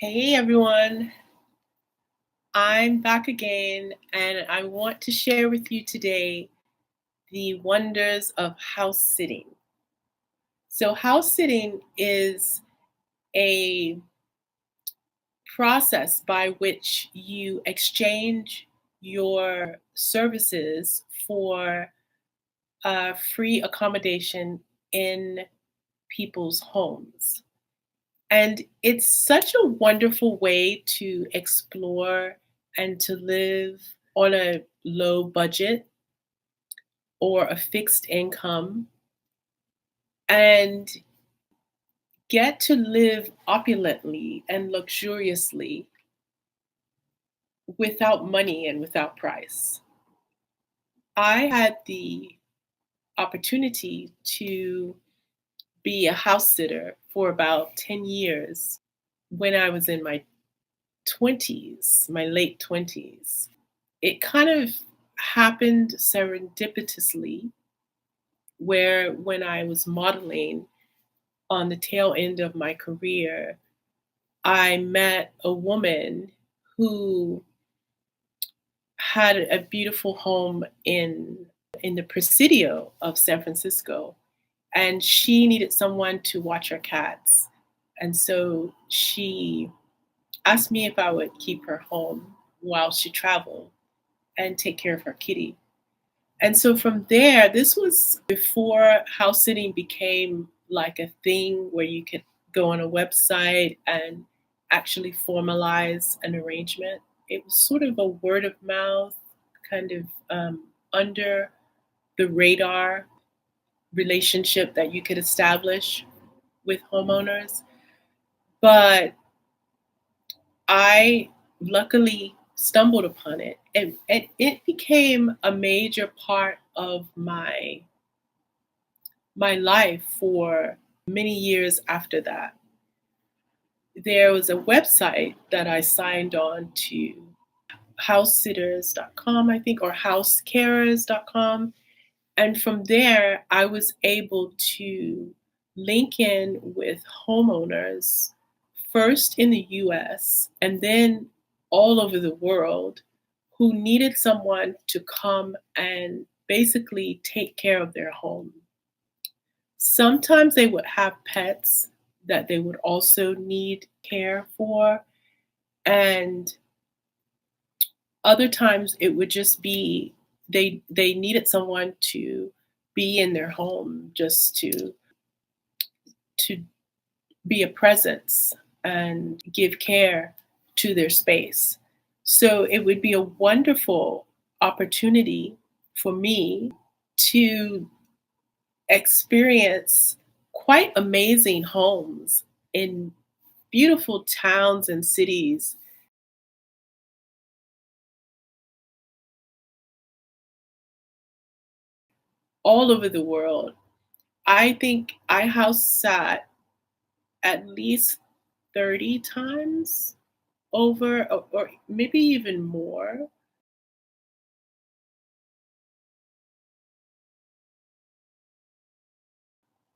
Hey everyone, I'm back again and I want to share with you today the wonders of house sitting. So, house sitting is a process by which you exchange your services for free accommodation in people's homes. And it's such a wonderful way to explore and to live on a low budget or a fixed income and get to live opulently and luxuriously without money and without price. I had the opportunity to be a house sitter for about 10 years when I was in my 20s, my late 20s. It kind of happened serendipitously where when I was modeling on the tail end of my career, I met a woman who had a beautiful home in the Presidio of San Francisco, and she needed someone to watch her cats. And so she asked me if I would keep her home while she traveled and take care of her kitty. And so from there, this was before house sitting became like a thing where you could go on a website and actually formalize an arrangement. It was sort of a word of mouth, kind of under the radar relationship that you could establish with homeowners. But I luckily stumbled upon it, and it became a major part of my life for many years after that. There was a website that I signed on to, housesitters.com, I think, or housecarers.com. And from there, I was able to link in with homeowners, first in the US and then all over the world, who needed someone to come and basically take care of their home. Sometimes they would have pets that they would also need care for, and other times it would just be they needed someone to be in their home just to be a presence and give care to their space. So it would be a wonderful opportunity for me to experience quite amazing homes in beautiful towns and cities all over the world. I think I house sat at least 30 times over, or maybe even more,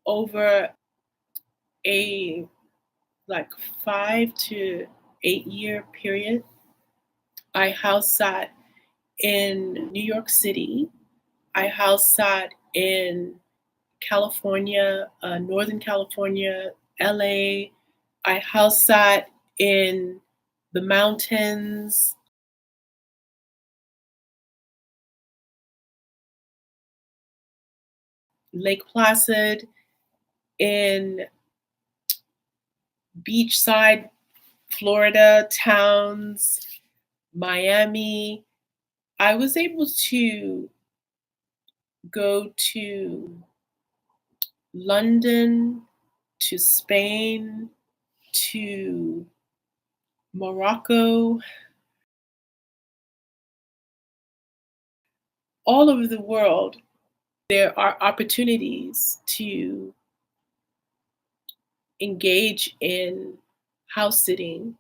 over a like 5 to 8 year period. I house sat in New York City. I house sat in California, Northern California, LA. I house sat in the mountains, Lake Placid, in beachside Florida towns, Miami. I was able to go to London, to Spain, to Morocco, all over the world. There are opportunities to engage in house sitting.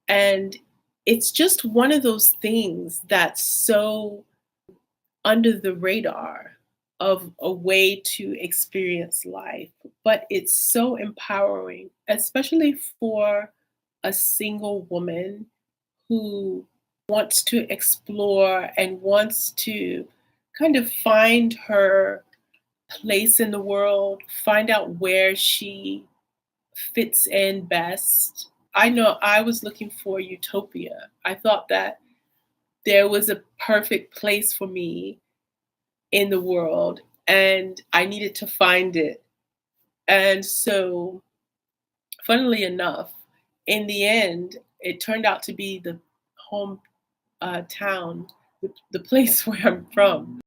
And it's just one of those things that's so under the radar of a way to experience life. But it's so empowering, especially for a single woman who wants to explore and wants to kind of find her place in the world, find out where she fits in best. I know I was looking for utopia. I thought that there was a perfect place for me in the world and I needed to find it. And so, funnily enough, in the end, it turned out to be the home town, the place where I'm from.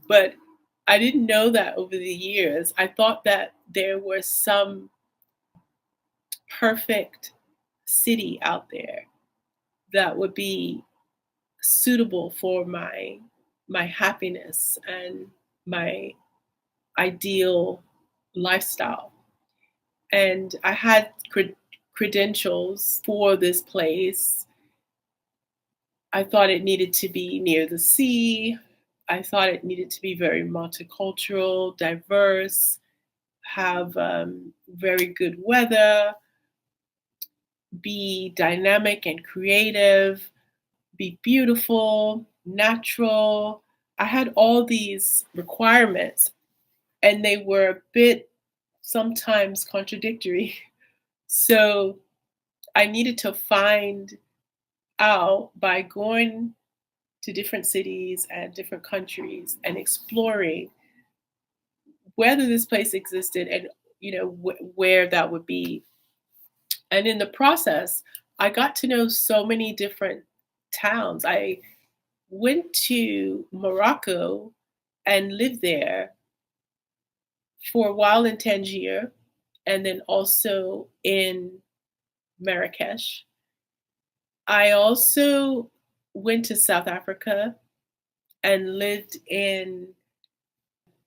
But I didn't know that over the years. I thought that there was some perfect city out there that would be suitable for my happiness and my ideal lifestyle. And I had credentials for this place. I thought it needed to be near the sea. I thought it needed to be very multicultural, diverse, have very good weather, be dynamic and creative, be beautiful, natural. I had all these requirements, and they were a bit sometimes contradictory. So I needed to find out by going to different cities and different countries and exploring whether this place existed and where that would be. And in the process, I got to know so many different towns. I went to Morocco and lived there for a while in Tangier and then also in Marrakesh. I also went to South Africa and lived in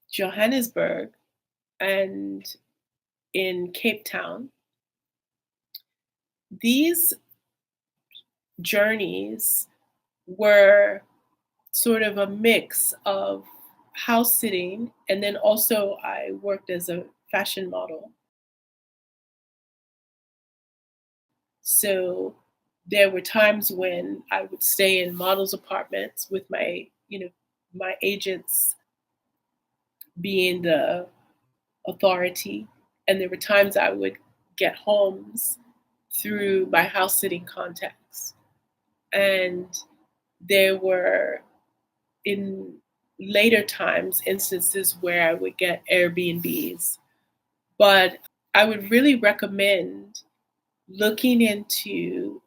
Johannesburg and in Cape Town. These journeys were sort of a mix of house sitting, and then also I worked as a fashion model. So there were times when I would stay in models' apartments with my agents being the authority. And there were times I would get homes through my house sitting contacts. And there were, in later times, instances where I would get Airbnbs. But I would really recommend looking into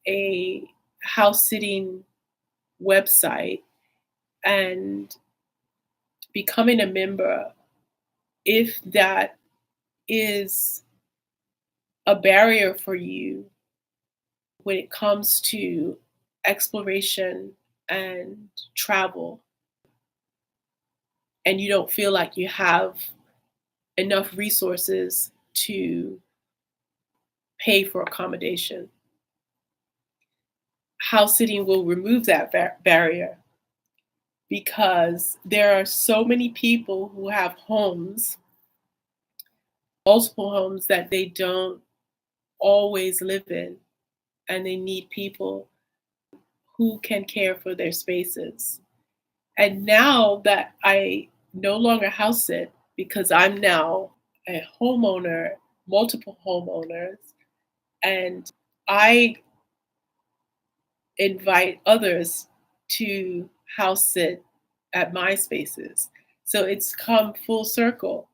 a house sitting website and becoming a member if that is a barrier for you when it comes to exploration and travel, and you don't feel like you have enough resources to pay for accommodation. House sitting will remove that barrier because there are so many people who have homes, multiple homes that they don't always live in, and they need people who can care for their spaces. And now that I no longer house sit because I'm now a homeowner, multiple homeowners, and I invite others to house sit at my spaces. So it's come full circle,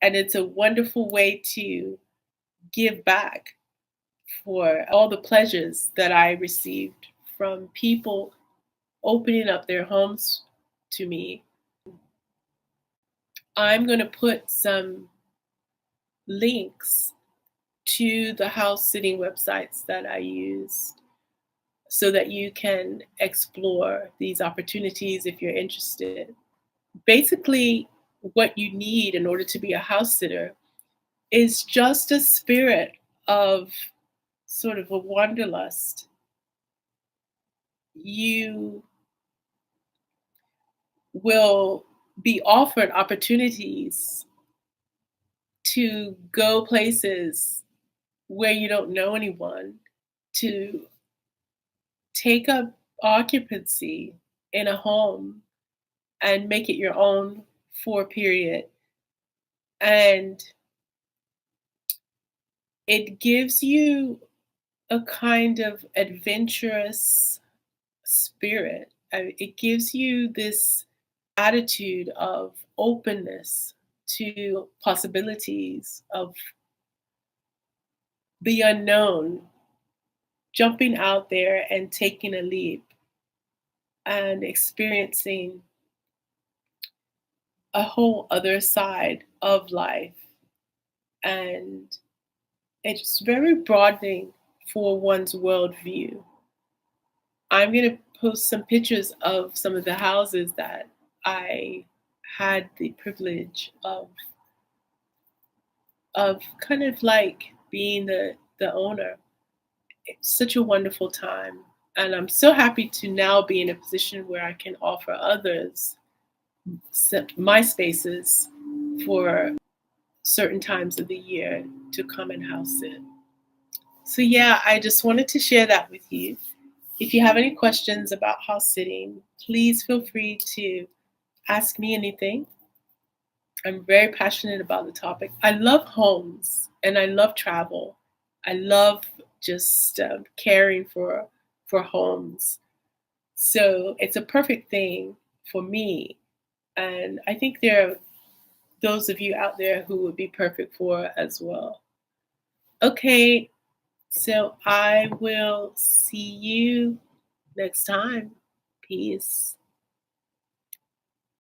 and it's a wonderful way to give back for all the pleasures that I received from people opening up their homes to me. I'm going to put some links to the house sitting websites that I used so that you can explore these opportunities if you're interested. Basically, what you need in order to be a house sitter is just a spirit of sort of a wanderlust. You will be offered opportunities to go places where you don't know anyone, to take up occupancy in a home and make it your own for a period. And it gives you a kind of adventurous spirit. It gives you this attitude of openness to possibilities of the unknown, jumping out there and taking a leap and experiencing a whole other side of life. And it's very broadening for one's worldview. I'm going to post some pictures of some of the houses that I had the privilege of kind of like being the owner. It's such a wonderful time. And I'm so happy to now be in a position where I can offer others my spaces for certain times of the year to come and house sit. So yeah, I just wanted to share that with you. If you have any questions about house sitting, please feel free to ask me anything. I'm very passionate about the topic. I love homes and I love travel. I love just caring for homes. So it's a perfect thing for me. And I think there are those of you out there who would be perfect for as well. Okay, so I will see you next time. Peace.